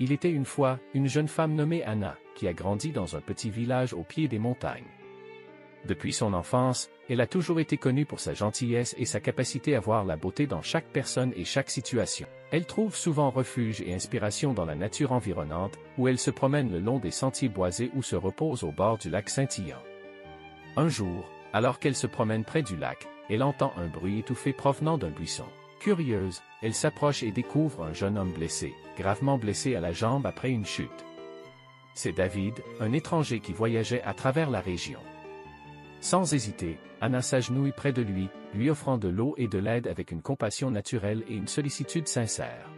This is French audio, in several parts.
Il était une fois une jeune femme nommée Anna, qui a grandi dans un petit village au pied des montagnes. Depuis son enfance, elle a toujours été connue pour sa gentillesse et sa capacité à voir la beauté dans chaque personne et chaque situation. Elle trouve souvent refuge et inspiration dans la nature environnante, où elle se promène le long des sentiers boisés ou se repose au bord du lac scintillant. Un jour, alors qu'elle se promène près du lac, elle entend un bruit étouffé provenant d'un buisson. Curieuse, elle s'approche et découvre un jeune homme blessé, gravement blessé à la jambe après une chute. C'est David, un étranger qui voyageait à travers la région. Sans hésiter, Anna s'agenouille près de lui, lui offrant de l'eau et de l'aide avec une compassion naturelle et une sollicitude sincère.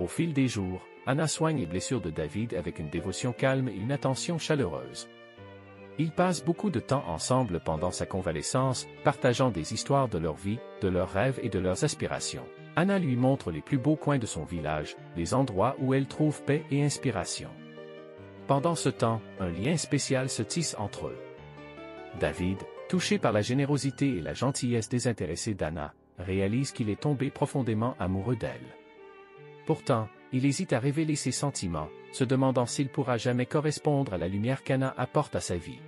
Au fil des jours, Anna soigne les blessures de David avec une dévotion calme et une attention chaleureuse. Ils passent beaucoup de temps ensemble pendant sa convalescence, partageant des histoires de leur vie, de leurs rêves et de leurs aspirations. Anna lui montre les plus beaux coins de son village, les endroits où elle trouve paix et inspiration. Pendant ce temps, un lien spécial se tisse entre eux. David, touché par la générosité et la gentillesse désintéressée d'Anna, réalise qu'il est tombé profondément amoureux d'elle. Pourtant, il hésite à révéler ses sentiments, se demandant s'il pourra jamais correspondre à la lumière qu'Anna apporte à sa vie.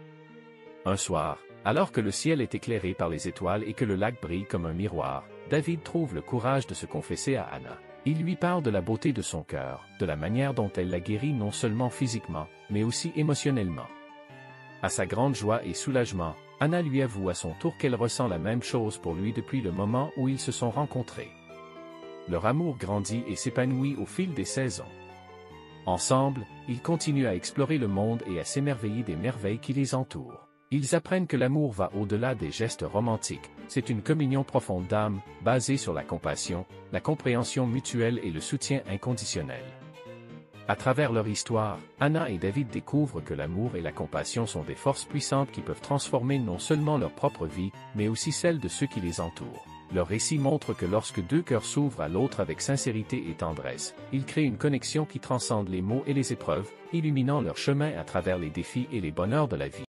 Un soir, alors que le ciel est éclairé par les étoiles et que le lac brille comme un miroir, David trouve le courage de se confesser à Anna. Il lui parle de la beauté de son cœur, de la manière dont elle l'a guéri non seulement physiquement, mais aussi émotionnellement. À sa grande joie et soulagement, Anna lui avoue à son tour qu'elle ressent la même chose pour lui depuis le moment où ils se sont rencontrés. Leur amour grandit et s'épanouit au fil des saisons. Ensemble, ils continuent à explorer le monde et à s'émerveiller des merveilles qui les entourent. Ils apprennent que l'amour va au-delà des gestes romantiques, c'est une communion profonde d'âme, basée sur la compassion, la compréhension mutuelle et le soutien inconditionnel. À travers leur histoire, Anna et David découvrent que l'amour et la compassion sont des forces puissantes qui peuvent transformer non seulement leur propre vie, mais aussi celle de ceux qui les entourent. Leur récit montre que lorsque deux cœurs s'ouvrent à l'autre avec sincérité et tendresse, ils créent une connexion qui transcende les mots et les épreuves, illuminant leur chemin à travers les défis et les bonheurs de la vie.